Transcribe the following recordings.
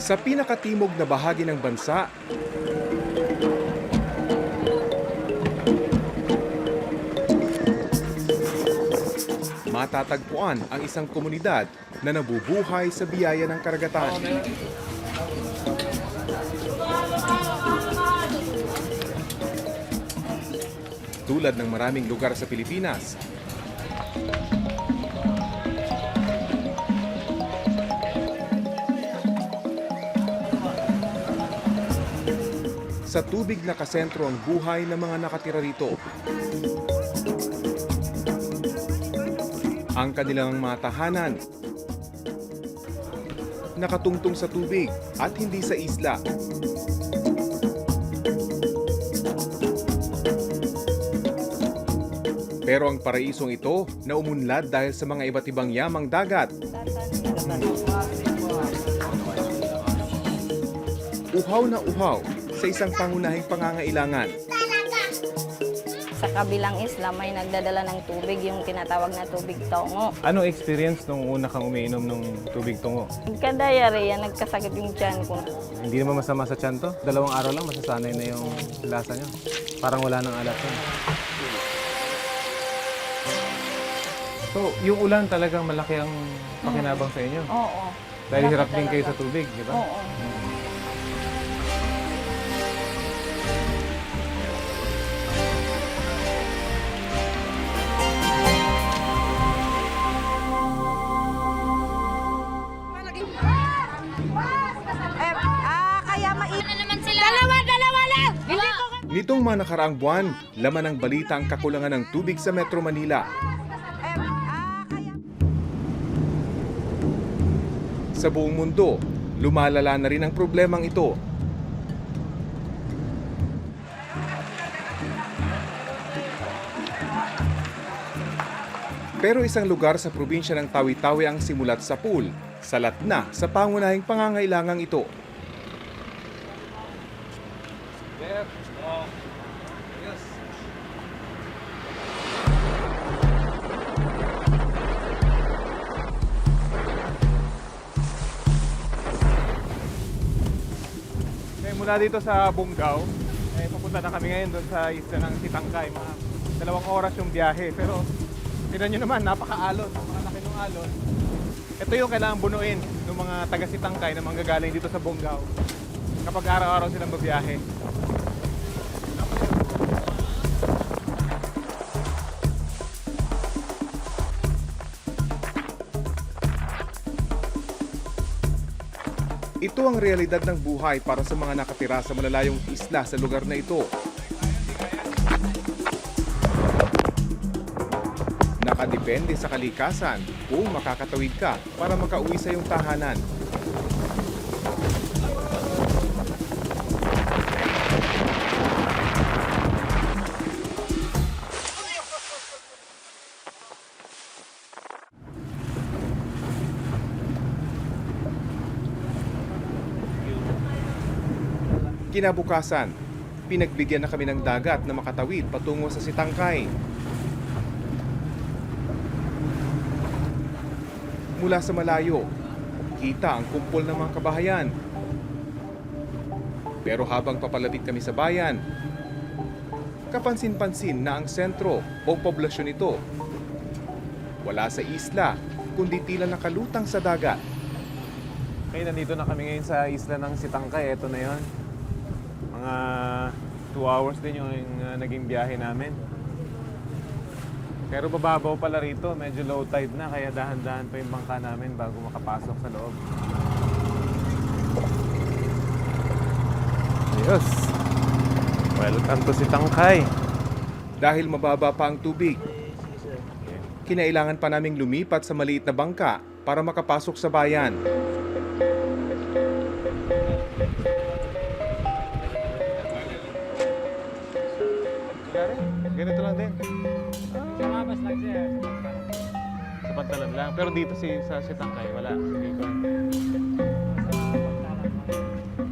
Sa pinakatimog na bahagi ng bansa, matatagpuan ang isang komunidad na nabubuhay sa biyaya ng karagatan. Tulad ng maraming lugar sa Pilipinas, sa tubig nakasentro ang buhay ng mga nakatira rito. Ang kanilang mga tahanan, nakatungtong sa tubig at hindi sa isla. Pero ang paraisong ito na umunlad dahil sa mga iba't ibang yamang dagat. Uhaw na uhaw sa isang pangunahing pangangailangan. Sa kabilang isla may nagdadala ng tubig, yung tinatawag na tubig tongo. Anong experience nung una kang umiinom ng tubig tungo? Nagka-diarrhea, nagkasakit yung tiyan ko. Hindi naman masama sa tiyan to? 2 araw lang masasanay na yung lasa niya. Parang wala nang alat yun. So, yung ulan talagang malaki ang pakinabang sa inyo? Oo. Dahil Malaki hirap din kayo talaga. sa tubig, di ba? Oo. Dalawa lang! Nitong mga nakaraang buwan, laman ng balita ang kakulangan ng tubig sa Metro Manila. Sa buong mundo, lumalala na rin ang problemang ito. Pero isang lugar sa probinsya ng Tawi-Tawi ang simulat sa pool, salat na sa pangunahing pangangailangang ito. Mula dito sa Bungaw, papunta na kami ngayon doon sa isla ng Sitangkay. Mga 2 oras yung biyahe. Pero tignan nyo naman, napaka-alon, napakalaki ng alon. Ito yung kailangan bunuin ng mga taga-Sitangkay na manggagaling dito sa Bungaw kapag araw-araw silang babiyahe. Ito ang realidad ng buhay para sa mga nakatira sa malalayong isla sa lugar na ito. Nakadepende sa kalikasan kung makakatawid ka para makauwi sa iyong tahanan. Kinabukasan, pinagbigyan na kami ng dagat na makatawid patungo sa Sitangkay. Mula sa malayo, kita ang kumpol ng mga kabahayan. Pero habang papalapit kami sa bayan, kapansin-pansin na ang sentro o poblasyon ito. Wala sa isla, kundi tila nakalutang sa dagat. Okay, nandito na kami ngayon sa isla ng Sitangkay. Ito na yon. Mga 2 hours din yung naging biyahe namin. Pero bababaw pala rito, medyo low tide na, kaya dahan-dahan pa yung bangka namin bago makapasok sa loob. Ayos! Welcome to Sitangkay! Dahil mababa pa ang tubig, kinailangan pa naming lumipat sa maliit na bangka para makapasok sa bayan. Ganito lang din. Sa pantalan lang. Pero dito sa Sitangkay, wala. Sige ko.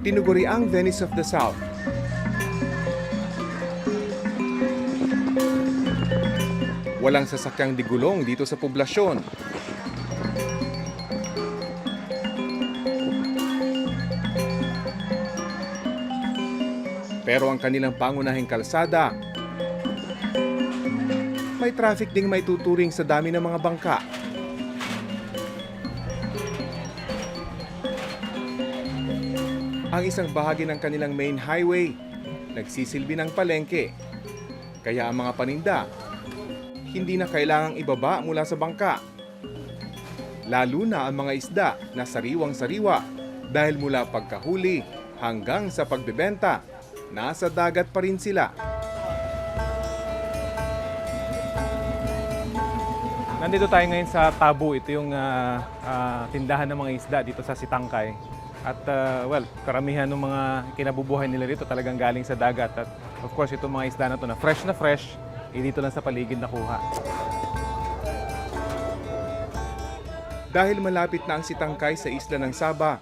Tinuguri ang Venice of the South. Walang sasakyang digulong dito sa poblasyon. Pero ang kanilang pangunahing kalsada, may traffic ding may tuturing sa dami ng mga bangka. Ang isang bahagi ng kanilang main highway, nagsisilbi ng palengke. Kaya ang mga paninda, hindi na kailangang ibaba mula sa bangka. Lalo na ang mga isda na sariwang-sariwa dahil mula pagkahuli hanggang sa pagbebenta, nasa dagat pa rin sila. Nandito tayo ngayon sa Tabu. Ito yung tindahan ng mga isda dito sa Sitangkay. At karamihan ng mga kinabubuhay nila dito talagang galing sa dagat. At of course, itong mga isda na to na fresh, dito lang sa paligid nakuha. Dahil malapit na ang Sitangkay sa isla ng Sabah,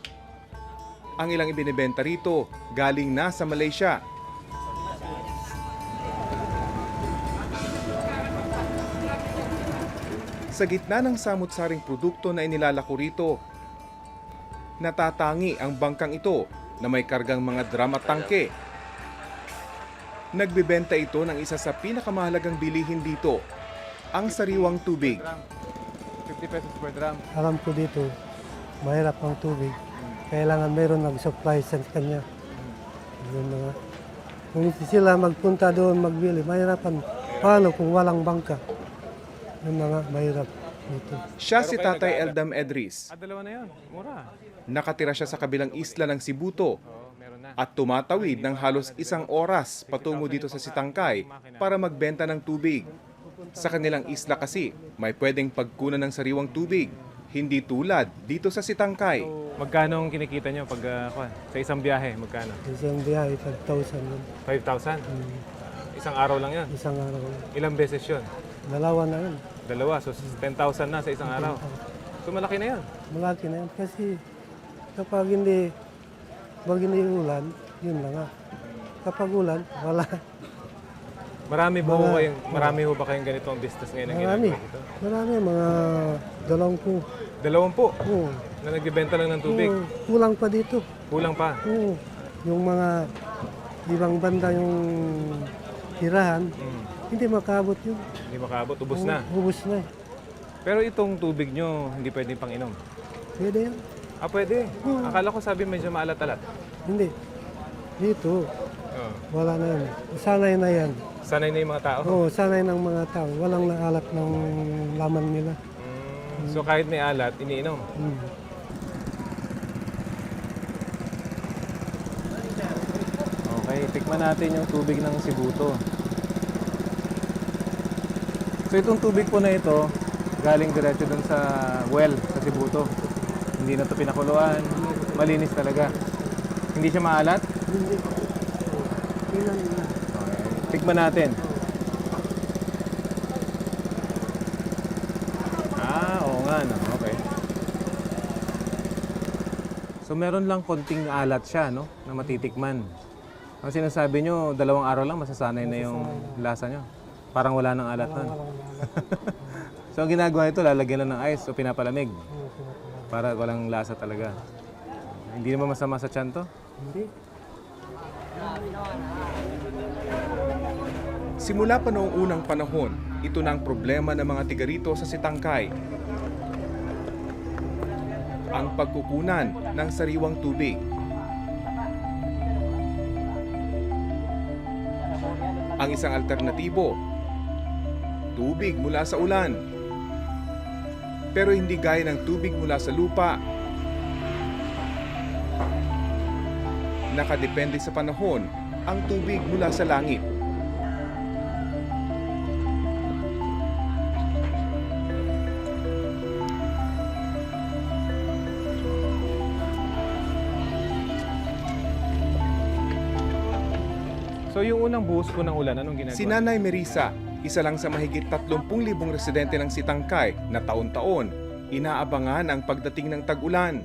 ang ilang ibinebenta rito galing na sa Malaysia. Sa gitna ng samut-saring produkto na inilalako rito, natatangi ang bangkang ito na may kargang mga drum at tangke. Nagbebenta ito ng isa sa pinakamahalagang bilihin dito, ang sariwang tubig. 50 pesos per drum. Alam ko dito, mahirap ang tubig. Kailangan meron nag-supply sa kanya. Yun na nga. Kung hindi sila magpunta doon magbili, mahirapan. Paano kung walang bangka? Yun na nga, mahirap dito. Siya si Tatay Eldam Edris. Dalawa na yun. Mura. Nakatira siya sa kabilang isla ng Sibuto Meron na. at tumatawid ng halos 1 oras patungo dito sa Sitangkay para magbenta ng tubig. Sa kanilang isla kasi, may pwedeng pagkunan ng sariwang tubig, hindi tulad dito sa Sitangkay. Magkano ang kinikita nyo pag sa isang biyahe? Magkano? Isang biyahe, 5,000 yun. 5,000? Isang araw lang yan? Isang araw. Ilang beses yun? Dalawa na yun. Dalawa, so 10,000 na sa isang araw. So malaki na yun. Malaki na yun kasi kapag hindi ulan, yun lang nga. Kapag ulan, wala. Marami ho ba kayong ganitong business ngayon na Marami. ginagawa dito? Marami, mga 20. 20 Oo. na nagbibenta lang ng tubig. Oo, kulang pa dito. Kulang pa. Oo. Yung mga ibang banda yung tirahan, hindi makabot yun. Hindi makaabot, ubos na. Ubus na. Pero itong tubig nyo, hindi pwedeng pang inom. Pwede yan. Pwede. Akala ko sabi medyo maalat-alat. Hindi. Dito, Oh. wala na yan. Sanay na yan. Sanay na yung mga tao. Oo, sanay ng mga tao. Walang naalat ng laman nila. So kahit may alat, iniinom. Hmm. Okay, tikman natin yung tubig ng Sibuto. So itong tubig po na ito, galing diretso dun sa well, sa Sibuto. Hindi na ito pinakuluan, malinis talaga. Hindi siya maalat? Hindi. Ilan na. Okay. Tikman natin. Oo nga, no? Okay. So meron lang konting alat siya, no? Na matitikman. Ang sinasabi nyo, 2 araw lang masasanay na yung lasa nyo. Parang wala nang alat nun. So ang ginagawa nito, lalagyan lang ng ice o pinapalamig. Para walang lasa talaga. Hindi naman masama sa tiyan to? Hindi. Simula pa noong unang panahon, ito na ang problema ng mga tiga rito sa Sitangkay. Ang pagkukunan ng sariwang tubig. Ang isang alternatibo, tubig mula sa ulan. Pero hindi gaya ng tubig mula sa lupa. Nakadepende sa panahon ang tubig mula sa langit. So yung unang buhos po ng ulan, anong ginagawa? Si Nanay Merisa, isa lang sa mahigit 30,000 residente ng Sitangkay na taon-taon inaabangan ang pagdating ng tag-ulan.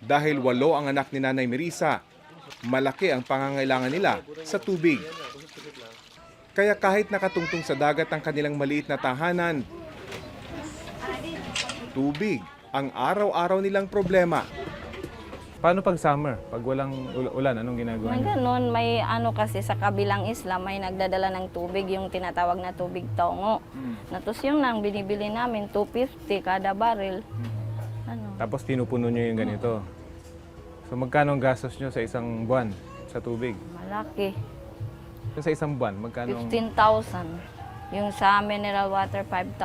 Dahil 8 ang anak ni Nanay Merisa, malaki ang pangangailangan nila sa tubig. Kaya kahit nakatungtong sa dagat ang kanilang maliit na tahanan, tubig ang araw-araw nilang problema. Paano pag summer? Pag walang ulan, anong ginagawa May niyo? ganun, may ano kasi sa kabilang isla, may nagdadala ng tubig, yung tinatawag na tubig taongo. Tapos yung nang binibili namin, 250 kada barrel. Ano, Tapos pinupuno niyo yung ganito. So magkano ang gastos niyo sa isang buwan sa tubig? malaki. Yung sa isang buwan, magkano ang 15,000. Yung sa mineral water, 5,000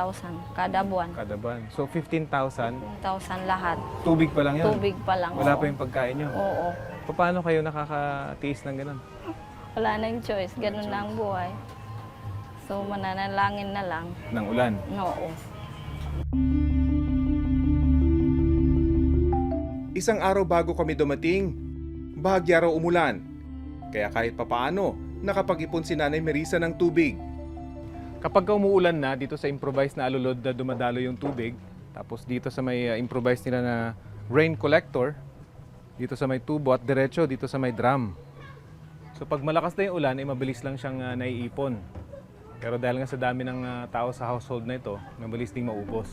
kada buwan. kada buwan? So 15,000, 15,000 lahat. tubig pa lang yun? Tubig pa lang. Wala oo. pa yung pagkain niyo? Oo. Paano kayo nakakatiis ng ganun? Wala nang choice. Ganun lang ang buhay. So, mananalangin na lang. Ng ulan? Oo. Isang araw bago kami dumating, bahagya raw umulan. Kaya kahit papaano, nakapag-ipon si Nanay Marisa ng tubig. Kapag umuulan na, dito sa improvised na alulod na dumadalo yung tubig, tapos dito sa may improvised nila na rain collector, dito sa may tubo at diretso dito sa may drum. So pag malakas na yung ulan, mabilis lang siyang naiipon. Pero dahil nga sa dami ng tao sa household na ito, mabilis ding maubos.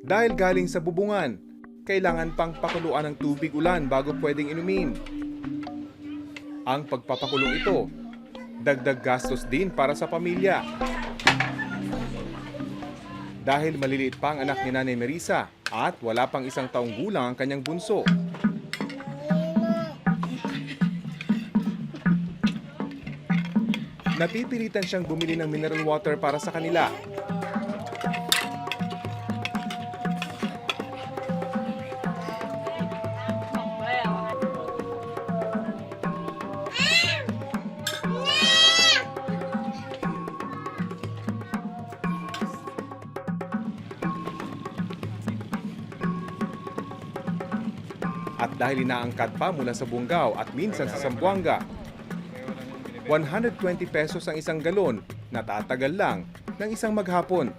Dahil galing sa bubungan, kailangan pang pakuluan ng tubig ulan bago pwedeng inumin. Ang pagpapakulong ito, dagdag gastos din para sa pamilya. Dahil maliliit pa ang anak ni Nanay Marisa at wala pang 1 taong gulang ang kanyang bunso. Napipilitan siyang bumili ng mineral water para sa kanila. At dahil inaangkat pa mula sa Bungaw at minsan sa Zamboanga, 120 pesos ang isang galon na tatagal lang ng isang maghapon.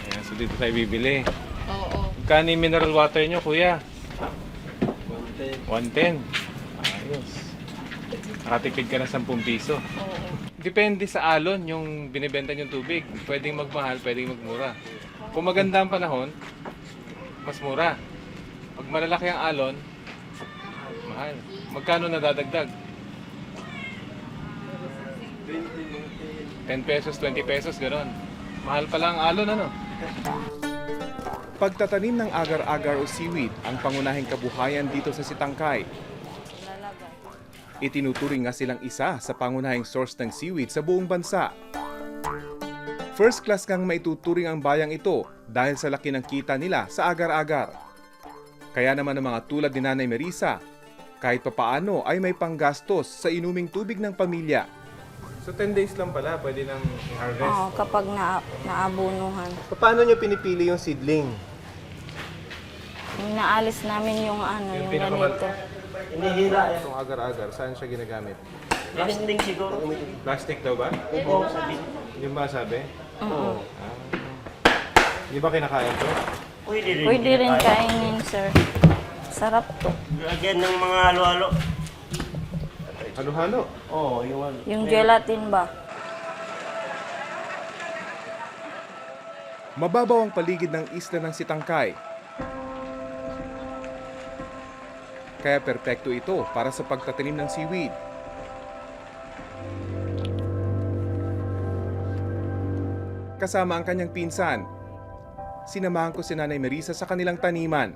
Ayan, so dito tayo bibili. Oo. Magkano yung mineral water nyo, kuya? 110. Ayos. Nakatipid ka na 10 piso. Oo. Depende sa alon yung binibenta yung tubig. Pwedeng magmahal, pwedeng magmura. Kung maganda ang panahon, mas mura. Pag malalaki ang alon, mahal. Magkano nadadagdag? 10 pesos, 20 pesos, gano'n. Mahal pala ang alon, ano? Pagtatanim ng agar-agar o seaweed ang pangunahing kabuhayan dito sa Sitangkay. Itinuturing nga silang isa sa pangunahing source ng seaweed sa buong bansa. First class kang maituturing ang bayang ito dahil sa laki ng kita nila sa agar-agar. Kaya naman ang mga tulad ni Nanay Marisa, kahit papaano ay may panggastos sa inuming tubig ng pamilya. So 10 days lang pala, pwede nang i-harvest. Oo, kapag naabunuhan. Paano nyo pinipili yung seedling? Yung naalis namin yung ano, Yung yung pinakamal- ganito. Hinihila yan. Itong agar-agar, saan siya ginagamit? Plastic siguro. Plastic daw ba? Oo, sabi. Yung ba sabi? Oo. Di ba kinakain to? Pwede rin. Pwede rin kainin, sir. Sarap to. Lagyan ng mga halo-halo. Halo-halo. Oo, yung ano. Yung gelatin ba? Mababaw ang paligid ng isla ng Sitangkay. Kaya perpekto ito para sa pagtatanim ng seaweed. Kasama ang kanyang pinsan, sinamahan ko si Nanay Marisa sa kanilang taniman.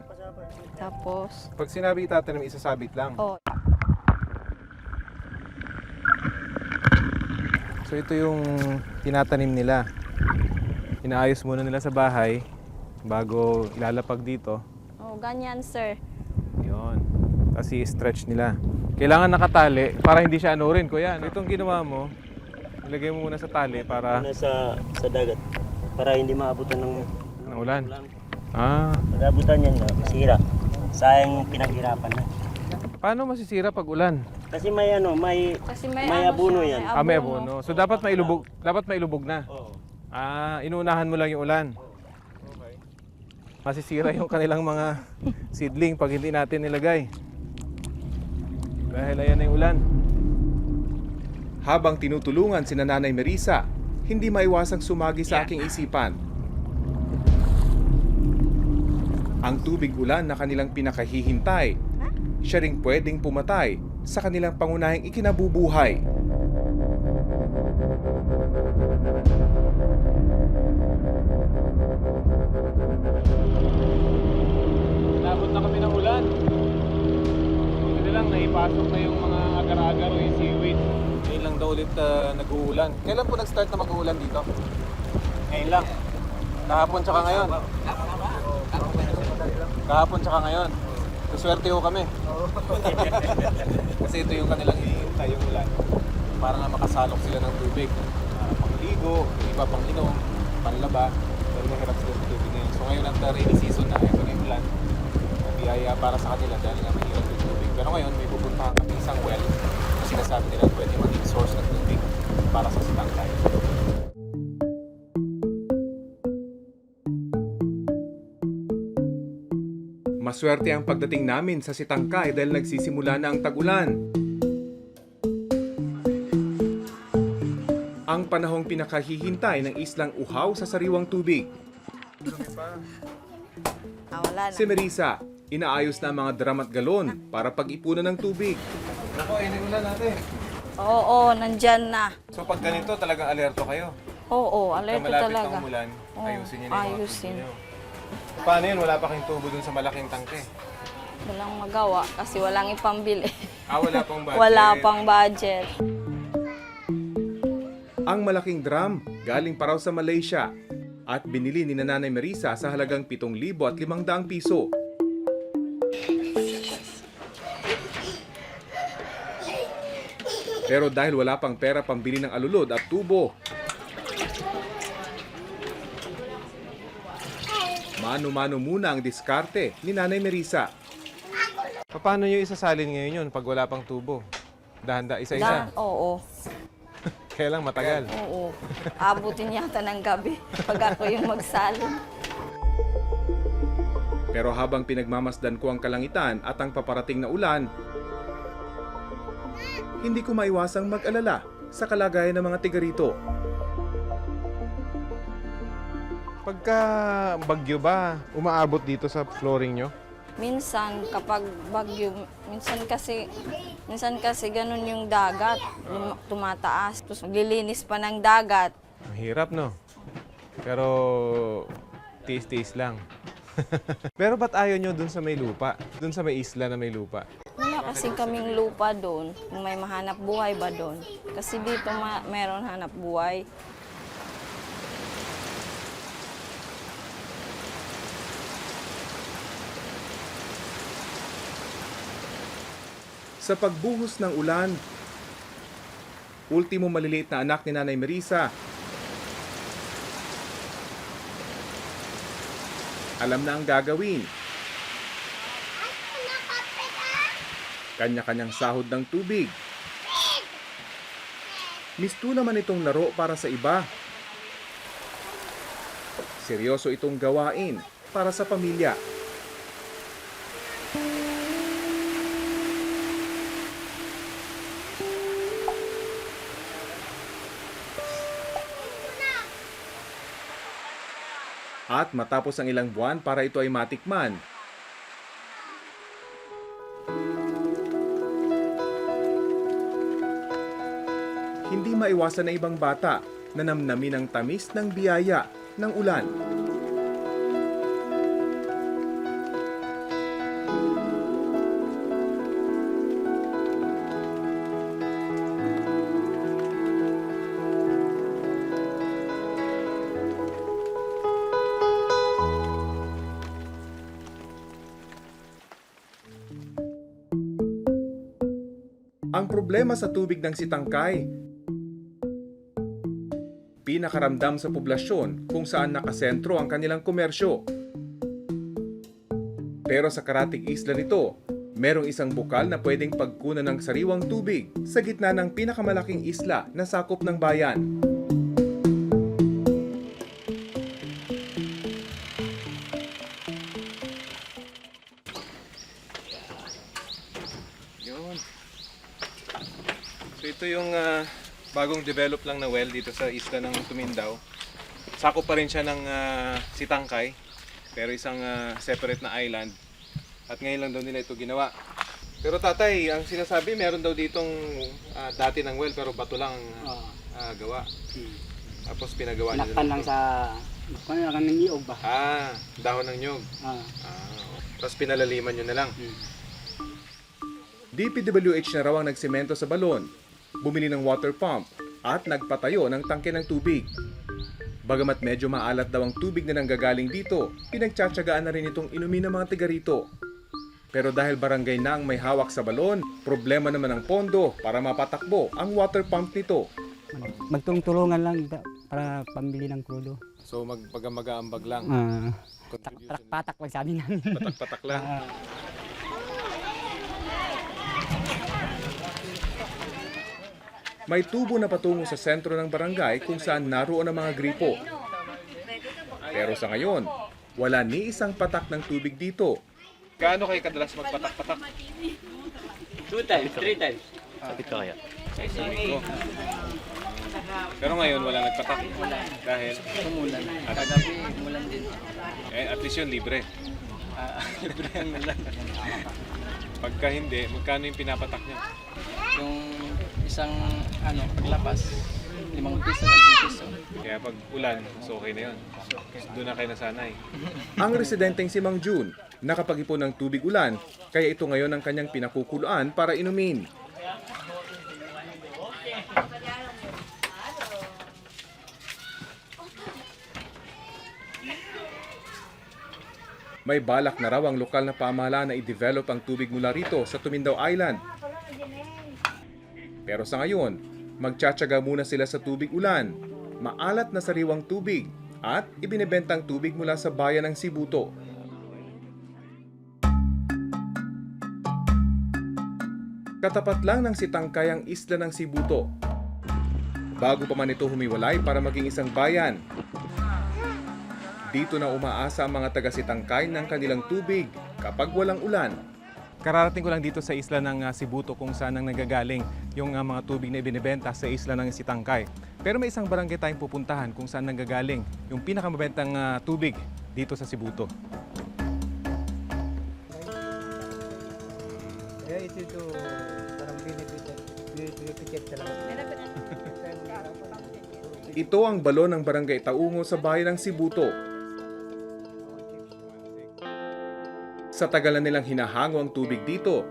Tapos, Pag sinabi itatanim, isasabit lang. oh, So ito yung tinatanim nila. Inaayos muna nila sa bahay bago ilalapag dito. oh, ganyan, sir. Yun. Tapos i-stretch nila. Kailangan nakatali para hindi siya anurin, kuya. Itong ginawa mo, ilagay mo muna sa tali para Nasa sa dagat. Para hindi maabutan ng ng ulan. Ah, Pag abutan yan, masira. Sayang yung pinaghirapan na. paano masisira pag ulan? Kasi may ano, may Kasi May ano abono siya, yan. Ah, may abono. So dapat mailubog na. Oo. Ah, inuunahan mo lang yung ulan. Masisira yung kanilang mga seedling pag hindi natin nilagay. Dahil ayan na yung ulan. Habang tinutulungan si Nanay Marisa, hindi maiwasang sumagi sa aking isipan. Ang tubig ulan na kanilang pinakahihintay, siya ring pwedeng pumatay sa kanilang pangunahing ikinabubuhay. Nabot na kami ng ulan. Buti lang, naipasok na yung mga agar-agar o yung seaweed. Ngayon lang daw ulit nag-uulan. Kailan po nag-start na mag-uulan dito? Ngayon lang. Kahapon tsaka ngayon. Kahapon tsaka ngayon. Swerte ho kami. Kasi ito yung kanilang hihintay, yung ulan. Para nga makasalok sila ng tubig. Pangligo, yung iba pang inom, panlaba. Pero mahirap sila ng tubig ngayon. So ngayon at rainy season na, ito na yung ulan. Biyaya para sa kanila dahil nga mahirap yung tubig. Pero ngayon may pupuntahan kami isang well na sinasabi nila pwede maging source ng tubig para sa Sitangkay. Maswerte ang pagdating namin sa Sitangkay dahil nagsisimula na ang tag-ulan. Ang panahong pinakahihintay ng islang uhaw sa sariwang tubig. Wala na. Si Marisa, inaayos na ang mga drum at galon para pag-ipunan ng tubig. Ako, yung ulan natin. Oo, nandyan na. So pag ganito talagang alerto kayo. Oo, alerto Malapit talaga. ng umulan, Oo, ayusin niyo na yung mga ayusin. tubo niyo. Paano yun? Wala pa kayong tubo dun sa malaking tangke? Walang magawa kasi walang ipambili. Wala pang budget. Wala pang budget. Ang malaking drum galing pa raw sa Malaysia at binili ni Nanay Marisa sa halagang 7,500 piso. Pero dahil wala pang pera pambili ng alulod at tubo, mano-mano muna ang diskarte ni Nanay Marisa. Paano nyo isasalin ngayon yun pag wala pang tubo? Dahanda, isa-isa. Oo, Kailang matagal. oo. Abutin yata ng gabi pag ako yung magsalin. Pero habang pinagmamasdan ko ang kalangitan at ang paparating na ulan, hindi ko maiwasang mag-alala sa kalagayan ng mga tiga rito. Pagka bagyo ba, umaabot dito sa flooring nyo? Minsan kapag bagyo, minsan kasi ganun yung dagat, tumataas. Tapos maglilinis pa ng dagat. Mahirap, no? Pero tiis-tiis lang. Pero ba't ayaw nyo dun sa may lupa? Dun sa may isla na may lupa? Wala kasi kaming lupa doon, kung may mahanap buhay ba doon. Kasi dito meron hanap buhay. Sa pagbuhos ng ulan, ultimo maliliit na anak ni Nanay Marisa, alam na ang gagawin. Kanya-kanyang sahod ng tubig. Misto naman itong laro para sa iba. Seryoso itong gawain para sa pamilya. At matapos ang ilang buwan para ito ay matikman, hindi maiwasan na ibang bata na namnamin ang tamis ng biyaya ng ulan. Ang problema sa tubig ng Sitangkay, pinakaramdam sa poblasyon kung saan nakasentro ang kanilang komersyo. Pero sa karatig isla nito, merong isang bukal na pwedeng pagkunan ng sariwang tubig sa gitna ng pinakamalaking isla na sakop ng bayan. Yun. So ito yung bagong develop lang na well dito sa isla ng Tumindaw. Sakop pa rin siya ng Sitangkay. pero isang separate na island. At ngayon lang daw nila ito ginawa. Pero tatay, ang sinasabi, meron daw ditong dati ng well, pero bato lang ang gawa. Tapos pinagawa nila. Nakpan lang sa kung ano ng niyog ba? Dahon ng nyog. Ah. Tapos pinalaliman nyo na lang. DPWH na raw ang nagsemento sa balon, bumili ng water pump, at nagpatayo ng tangke ng tubig. Bagamat medyo maalat daw ang tubig na nanggagaling dito, pinagtsatsagaan na rin itong inumin ng mga tiga rito. Pero dahil barangay na ang may hawak sa balon, problema naman ang pondo para mapatakbo ang water pump nito. Magtulungan lang para pambili ng krudo. So magpagamaga-ambag lang. Patak lang sabi namin. Patak-patak lang. May tubo na patungo sa sentro ng barangay kung saan naroon ang mga gripo. Pero sa ngayon, wala ni isang patak ng tubig dito. Gaano kayo kadalas magpatak-patak? 2 times, 3 times. Pero ngayon wala nagpatak. Dahil Umulan. Kagabi, umulan din. at least yun libre. Libre ang ulan. Pagka hindi, magkano yung pinapatak niya? Yung isang paglabas, 5 piso, 10 piso. Kaya pag ulan, so okay na yun. Doon na kayo nasanay. Ang residenteng si Mang June, nakapag-ipon ng tubig ulan, kaya ito ngayon ang kanyang pinakukuluan para inumin. May balak na raw ang lokal na pamahalaan na i-develop ang tubig mula rito sa Tumindaw Island. Pero sa ngayon, magtsatsaga muna sila sa tubig ulan, maalat na sariwang tubig, at ibinebentang tubig mula sa bayan ng Sibuto. Katapat lang ng Sitangkay ang isla ng Sibuto. Bago pa man ito humiwalay para maging isang bayan, dito na umaasa ang mga taga-Sitangkay ng kanilang tubig kapag walang ulan. Kararating ko lang dito sa isla ng Sibuto kung saan ang nagagaling yung mga tubig na ibinibenta sa isla ng Sitangkay. Pero may isang barangay tayong pupuntahan kung saan nanggagaling yung pinakamabentang tubig dito sa Sibuto. Ito parang binibigyan talaga. Ito ang balon ng barangay Taungo sa bayan ng Sibuto. Sa tagalan nilang hinahango ang tubig dito,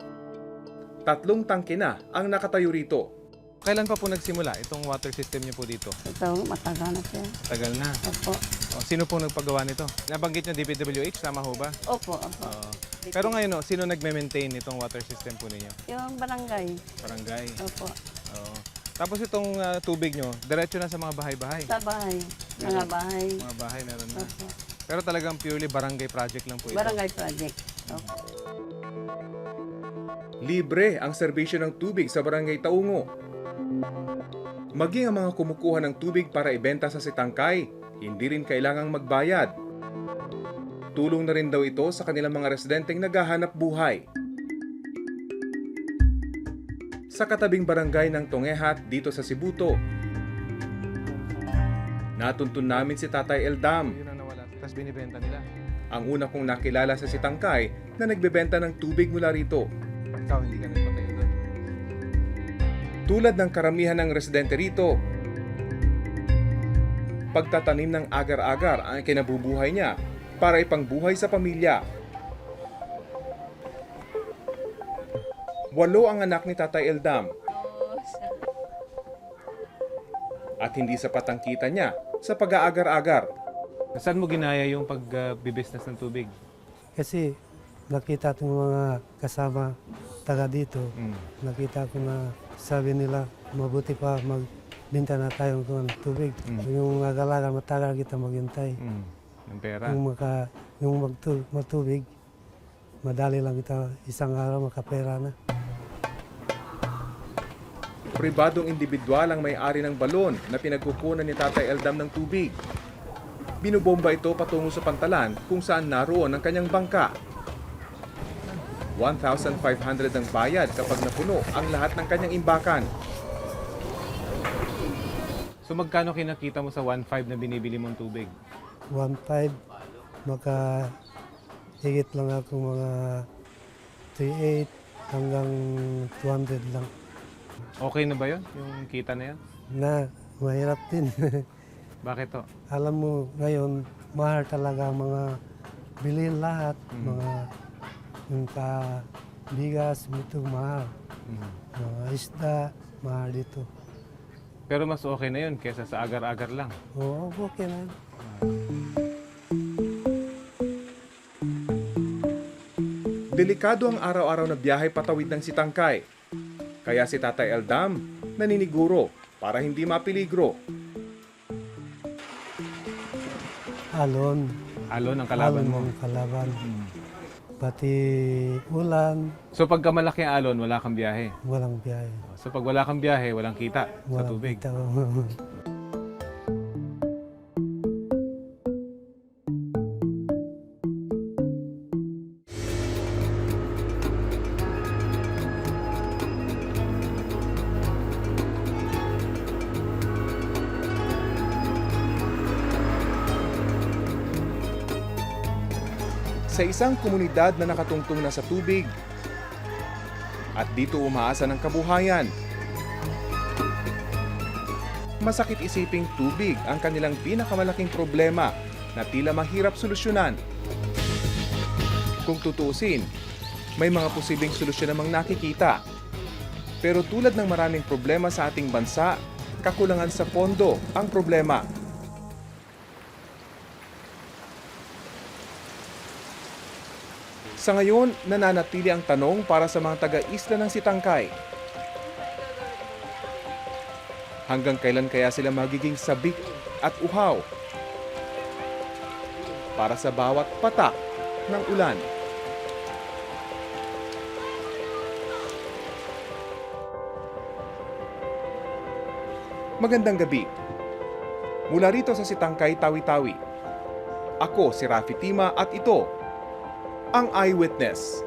3 tangke na ang nakatayo rito. Kailan pa po nagsimula itong water system niyo po dito? Ito, matagal na siya. Tagal na. Opo. Sino po nagpagawa nito? Nabanggit niyo DPWH, tama ho ba? Opo. Pero ngayon, sino nagme-maintain itong water system po ninyo? Yung barangay. Barangay. Opo. Oo. Tapos itong tubig nyo, diretso na sa mga bahay-bahay. Sa bahay. Mga bahay. Mga bahay meron na. Opo. Pero talagang purely barangay project lang po ito. Barangay project. Opo. Libre ang serbisyo ng tubig sa barangay Taungo. Maging ang mga kumukuha ng tubig para ibenta sa Sitangkay, hindi rin kailangang magbayad. Tulong na rin daw ito sa kanilang mga residenteng naghahanap buhay. Sa katabing barangay ng Tongehat dito sa Sibuto, natuntun namin si Tatay Eldam. Yun ang nawala, tapos binibenta nila. Ang una kong nakilala sa Sitangkay na nagbebenta ng tubig mula rito. Ikaw hindi ka nagpatayo doon. Tulad ng karamihan ng residente rito, pagtatanim ng agar-agar ang kinabubuhay niya para ipangbuhay sa pamilya. 8 ang anak ni Tatay Eldam. At hindi sapat ang kita niya sa pag-aagar-agar. Saan mo ginaya yung pag-business ng tubig? Kasi nakita ko mga kasama taga dito. Nakita ko na sabi nila mabuti pa magbenta na tayo ng tubig. Yung agalaga matagal kita maghintay. Ng pera. Yung magtubig, madali lang kita isang araw makapera na. Pribadong individual ang may-ari ng balon na pinagkukunan ni Tatay Eldam ng tubig. Binubomba ito patungo sa pantalan kung saan naroon ang kanyang bangka. 1,500 ang bayad kapag napuno ang lahat ng kanyang imbakan. So magkano kinakita mo sa 1,500 na binibili mong tubig? 1.5 maka higit lang ako mga 3.8 hanggang 200 lang. Okay na ba yun? Yung kita na yun? Na mahirap din. Bakit to? Alam mo, ngayon, mahal talaga ang mga bilhin lahat. Mga yung bigas, ito mahal. Mga isda, mahal dito. Pero mas okay na yun kesa sa agar-agar lang. Oo, okay na. Delikado ang araw-araw na biyahe patawid ng Sitangkay. Kaya si Tatay Eldam naniniguro para hindi mapiligro. Alon. Alon ang kalaban Alon mo. ang kalaban. Pati ulan, So pagka malaki ang alon, wala kang biyahe. walang biyahe. So pag wala kang biyahe, walang kita sa Walang tubig. kita. Sa isang komunidad na nakatungtong na sa tubig at dito umaasa ng kabuhayan. Masakit isiping tubig ang kanilang pinakamalaking problema na tila mahirap solusyonan. Kung tutuusin, may mga posibleng solusyon namang nakikita. Pero tulad ng maraming problema sa ating bansa, kakulangan sa pondo ang problema. Sa ngayon, nananatili ang tanong para sa mga taga-isla ng Sitangkay. Hanggang kailan kaya sila magiging sabik at uhaw para sa bawat patak ng ulan? Magandang gabi. Mula rito sa Sitangkay, Tawi-Tawi. Ako si Rafi Tima at ito ang Eyewitness.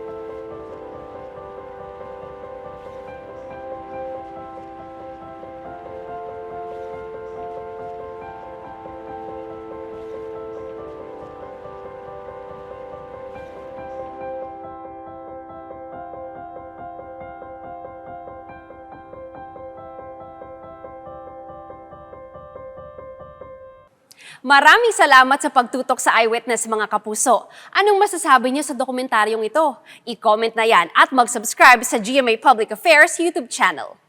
Maraming salamat sa pagtutok sa Eyewitness mga kapuso. Anong masasabi niyo sa dokumentaryong ito? I-comment na yan at mag-subscribe sa GMA Public Affairs YouTube channel.